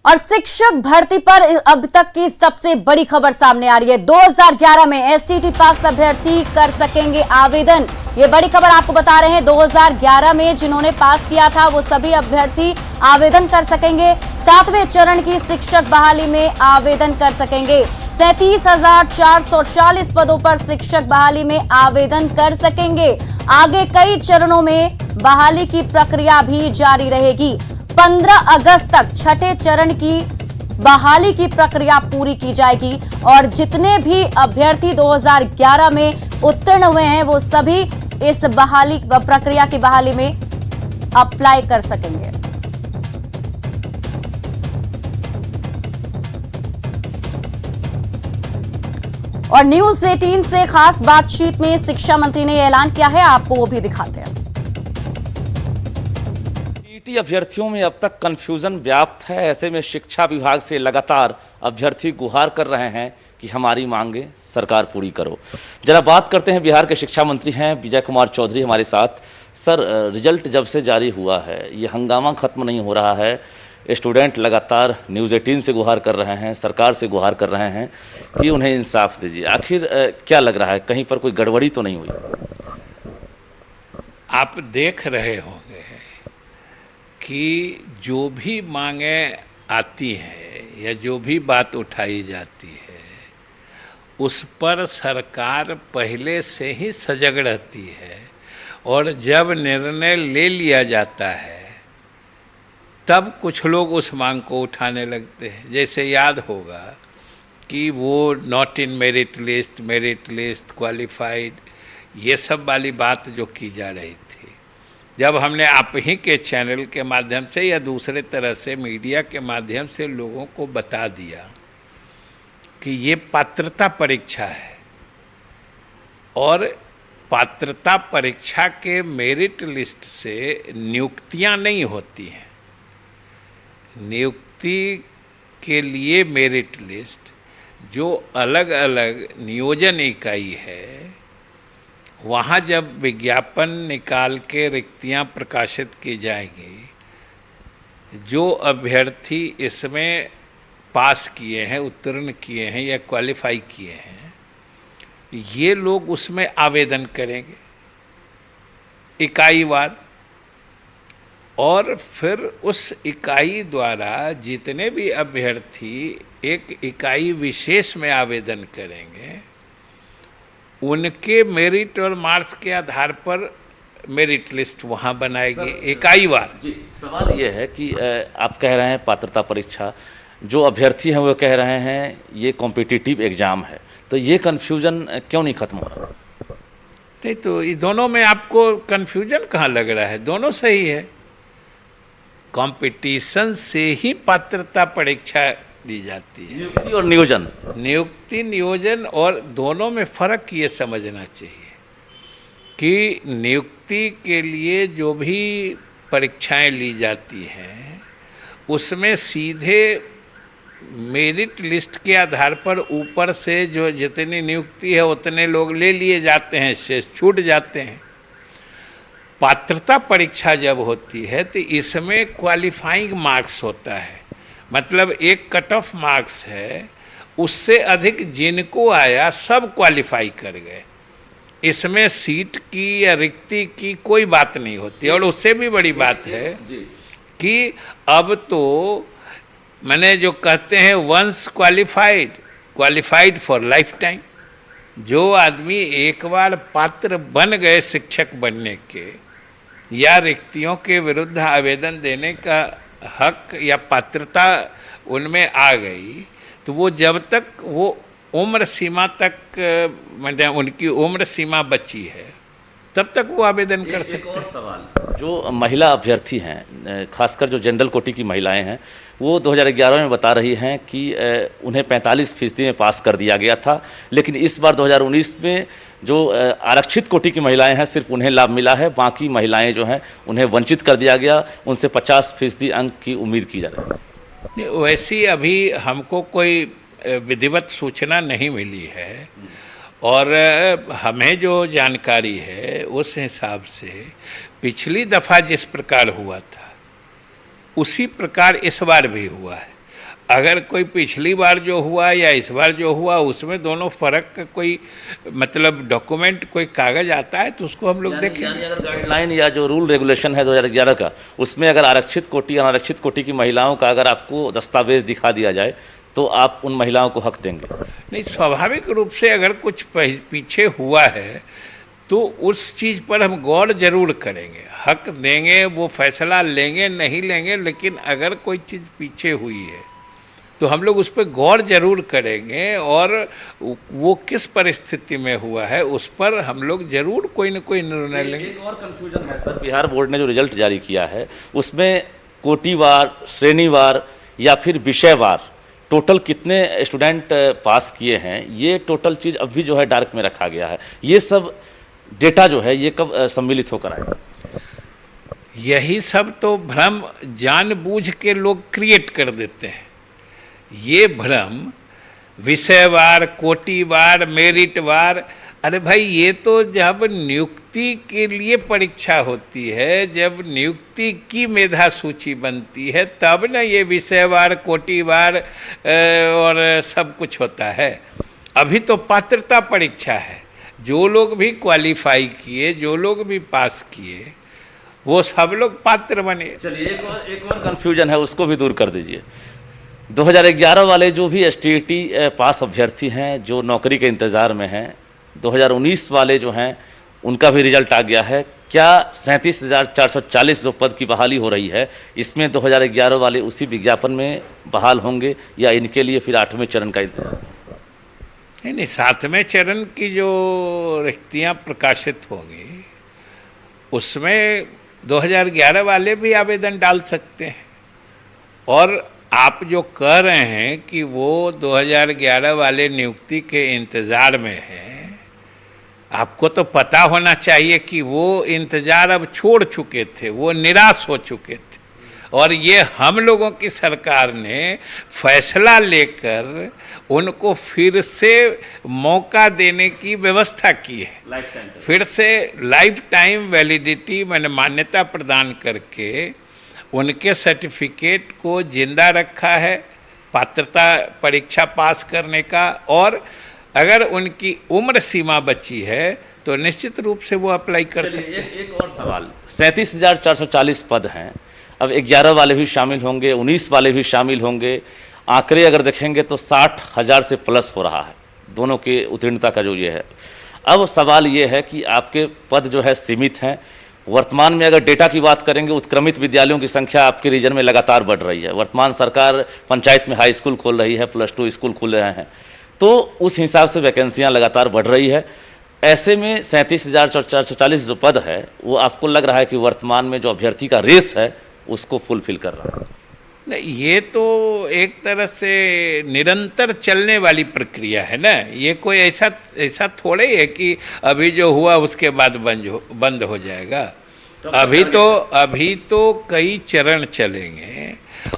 और शिक्षक भर्ती पर अब तक की सबसे बड़ी खबर सामने आ रही है। 2011 में एसटीटी पास अभ्यर्थी कर सकेंगे आवेदन। ये बड़ी खबर आपको बता रहे हैं। 2011 में जिन्होंने पास किया था वो सभी अभ्यर्थी आवेदन कर सकेंगे। 7वें चरण की शिक्षक बहाली में आवेदन कर सकेंगे। 37,440 पदों पर शिक्षक बहाली में आवेदन कर सकेंगे। आगे कई चरणों में बहाली की प्रक्रिया भी जारी रहेगी। 15 अगस्त तक छठे चरण की बहाली की प्रक्रिया पूरी की जाएगी और जितने भी अभ्यर्थी 2011 में उत्तीर्ण हुए हैं वो सभी इस बहाली प्रक्रिया की बहाली में अप्लाई कर सकेंगे। और न्यूज 18 से खास बातचीत में शिक्षा मंत्री ने ऐलान किया है, आपको वो भी दिखाते हैं। टीटी अभ्यर्थियों में अब तक कंफ्यूजन व्याप्त है। ऐसे में शिक्षा विभाग से लगातार अभ्यर्थी गुहार कर रहे हैं कि हमारी मांगे सरकार पूरी करो। जरा बात करते हैं, बिहार के शिक्षा मंत्री हैं विजय कुमार चौधरी हमारे साथ। सर, रिजल्ट जब से जारी हुआ है ये हंगामा खत्म नहीं हो रहा है। स्टूडेंट लगातार न्यूज़ 18 से गुहार कर रहे हैं, सरकार से गुहार कर रहे हैं कि उन्हें इंसाफ दीजिए। आखिर क्या लग रहा है, कहीं पर कोई गड़बड़ी तो नहीं हुई? आप देख रहे होंगे कि जो भी मांगे आती हैं या जो भी बात उठाई जाती है उस पर सरकार पहले से ही सजग रहती है और जब निर्णय ले लिया जाता है तब कुछ लोग उस मांग को उठाने लगते हैं। जैसे याद होगा कि वो not in merit list, qualified, ये सब वाली बात जो की जा रही थी, जब हमने आप ही के चैनल के माध्यम से या दूसरे तरह से मीडिया के माध्यम से लोगों को बता दिया कि ये पात्रता परीक्षा है और पात्रता परीक्षा के मेरिट लिस्ट से नियुक्तियां नहीं होती हैं। नियुक्ति के लिए मेरिट लिस्ट जो अलग अलग नियोजन इकाई है, वहाँ जब विज्ञापन निकाल के रिक्तियाँ प्रकाशित की जाएंगी, जो अभ्यर्थी इसमें पास किए हैं, उत्तीर्ण किए हैं या क्वालिफाई किए हैं, ये लोग उसमें आवेदन करेंगे इकाईवार और फिर उस इकाई द्वारा जितने भी अभ्यर्थी एक इकाई विशेष में आवेदन करेंगे उनके मेरिट और मार्क्स के आधार पर मेरिट लिस्ट वहाँ बनाएगी इकाईवार। जी, सवाल ये है कि आप कह रहे हैं पात्रता परीक्षा, जो अभ्यर्थी हैं वो कह रहे हैं ये कॉम्पिटिटिव एग्जाम है, तो ये कन्फ्यूजन क्यों नहीं खत्म हो रहा? नहीं तो ये दोनों में आपको कन्फ्यूजन कहाँ लग रहा है? दोनों सही है। कंपटीशन से ही पात्रता परीक्षा ली जाती है। नियुक्ति और नियोजन, नियुक्ति नियोजन, और दोनों में फर्क ये समझना चाहिए कि नियुक्ति के लिए जो भी परीक्षाएं ली जाती हैं उसमें सीधे मेरिट लिस्ट के आधार पर ऊपर से जो जितनी नियुक्ति है उतने लोग ले लिए जाते हैं, शेष छूट जाते हैं। पात्रता परीक्षा जब होती है तो इसमें क्वालिफाइंग मार्क्स होता है, मतलब एक कट ऑफ मार्क्स है, उससे अधिक जिनको आया सब क्वालिफाई कर गए। इसमें सीट की या रिक्ति की कोई बात नहीं होती। और उससे भी बड़ी बात है कि अब तो मैंने जो कहते हैं once qualified for lifetime. जो आदमी एक बार पात्र बन गए शिक्षक बनने के या रिक्तियों के विरुद्ध आवेदन देने का हक या पात्रता उनमें आ गई, तो वो जब तक वो उम्र सीमा तक, मतलब उनकी उम्र सीमा बची है, तब तक वो आवेदन कर सकते हैं। सवाल, जो महिला अभ्यर्थी हैं, खासकर जो जनरल कोटि की महिलाएं हैं, वो 2011 में बता रही हैं कि उन्हें 45% में पास कर दिया गया था, लेकिन इस बार 2019 में जो आरक्षित कोटि की महिलाएं हैं सिर्फ उन्हें लाभ मिला है, बाकी महिलाएं जो हैं उन्हें वंचित कर दिया गया, उनसे 50% अंक की उम्मीद की जा रही है। वैसी अभी हमको कोई विधिवत सूचना नहीं मिली है और हमें जो जानकारी है उस हिसाब से पिछली दफ़ा जिस प्रकार हुआ था उसी प्रकार इस बार भी हुआ है। अगर कोई पिछली बार जो हुआ या इस बार जो हुआ उसमें दोनों फर्क का कोई मतलब डॉक्यूमेंट कोई कागज आता है तो उसको हम लोग देखेंगे। यानी अगर गाइडलाइन या जो रूल रेगुलेशन है 2011 का, उसमें अगर आरक्षित कोटि अनारक्षित कोटि की महिलाओं का अगर आपको दस्तावेज दिखा दिया जाए तो आप उन महिलाओं को हक देंगे? नहीं, स्वाभाविक रूप से अगर कुछ पीछे हुआ है तो उस चीज़ पर हम गौर जरूर करेंगे, हक देंगे, वो फैसला लेंगे नहीं लेंगे, लेकिन अगर कोई चीज़ पीछे हुई है तो हम लोग उस पर गौर जरूर करेंगे और वो किस परिस्थिति में हुआ है उस पर हम लोग जरूर कोई न कोई निर्णय लेंगे। एक और कंफ्यूजन है सर, बिहार बोर्ड ने जो रिजल्ट जारी किया है उसमें कोटिवार, श्रेणीवार या फिर विषयवार टोटल कितने स्टूडेंट पास किए हैं, ये टोटल चीज़ अभी जो है डार्क में रखा गया है। ये सब डेटा जो है ये कब सम्मिलित होकर आएगा? यही सब तो भ्रम जानबूझ के लोग क्रिएट कर देते हैं। ये भ्रम विषयवार, कोटिवार, मेरिटवार, अरे भाई ये तो जब नियुक्ति के लिए परीक्षा होती है, जब नियुक्ति की मेधा सूची बनती है तब ना ये विषयवार, कोटिवार और सब कुछ होता है। अभी तो पात्रता परीक्षा है, जो लोग भी क्वालिफाई किए, जो लोग भी पास किए वो सब लोग पात्र बने। चलिए एक और कंफ्यूजन है उसको भी दूर कर दीजिए। 2011 वाले जो भी एसटीईटी पास अभ्यर्थी हैं जो नौकरी के इंतज़ार में हैं, 2019 वाले जो हैं उनका भी रिजल्ट आ गया है। क्या 37,440 जो पद की बहाली हो रही है इसमें 2011 वाले उसी विज्ञापन में बहाल होंगे या इनके लिए फिर 8वें चरण का इंतजार? नहीं, 7वें चरण की जो रिक्तियाँ प्रकाशित होंगी उसमें 2011 वाले भी आवेदन डाल सकते हैं। और आप जो कह रहे हैं कि वो 2011 वाले नियुक्ति के इंतज़ार में हैं, आपको तो पता होना चाहिए कि वो इंतज़ार अब छोड़ चुके थे, वो निराश हो चुके थे। और ये हम लोगों की सरकार ने फैसला लेकर उनको फिर से मौका देने की व्यवस्था की है। फिर से लाइफ टाइम वैलिडिटी मैंने मान्यता प्रदान करके उनके सर्टिफिकेट को जिंदा रखा है पात्रता परीक्षा पास करने का। और अगर उनकी उम्र सीमा बची है तो निश्चित रूप से वो अप्लाई कर सकते हैं। एक और सवाल, 37,440 पद हैं, अब 11 वाले भी शामिल होंगे, 19 वाले भी शामिल होंगे। आंकड़े अगर देखेंगे तो 60,000 से प्लस हो रहा है दोनों की उत्तीर्णता का जो ये है। अब सवाल ये है कि आपके पद जो है सीमित हैं। वर्तमान में अगर डेटा की बात करेंगे, उत्क्रमित विद्यालयों की संख्या आपके रीजन में लगातार बढ़ रही है। वर्तमान सरकार पंचायत में हाई स्कूल खोल रही है, +2 स्कूल खुल रहे हैं, तो उस हिसाब से वैकेंसियाँ लगातार बढ़ रही है। ऐसे में 37,440 जो पद है वो आपको लग रहा है कि वर्तमान में जो अभ्यर्थी का रेस है उसको फुलफिल कर रहा है? नहीं, ये तो एक तरह से निरंतर चलने वाली प्रक्रिया है ना। ये कोई ऐसा थोड़े है कि अभी जो हुआ उसके बाद बंद हो जाएगा। अभी तो कई चरण चलेंगे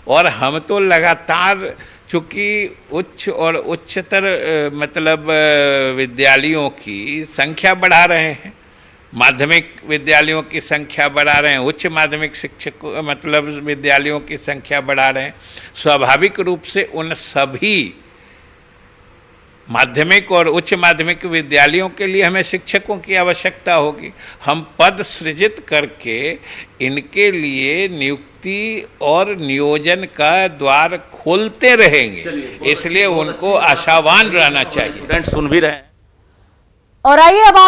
और हम तो लगातार चूँकि उच्च और उच्चतर मतलब विद्यालयों की संख्या बढ़ा रहे हैं, माध्यमिक विद्यालयों की संख्या बढ़ा रहे हैं, उच्च माध्यमिक शिक्षक मतलब विद्यालयों की संख्या बढ़ा रहे हैं। स्वाभाविक रूप से उन सभी माध्यमिक और उच्च माध्यमिक विद्यालयों के लिए हमें शिक्षकों की आवश्यकता होगी। हम पद सृजित करके इनके लिए नियुक्ति और नियोजन का द्वार खोलते रहेंगे, इसलिए उनको आशावान रहना चाहिए। सुन भी रहे हैं। और आइए अब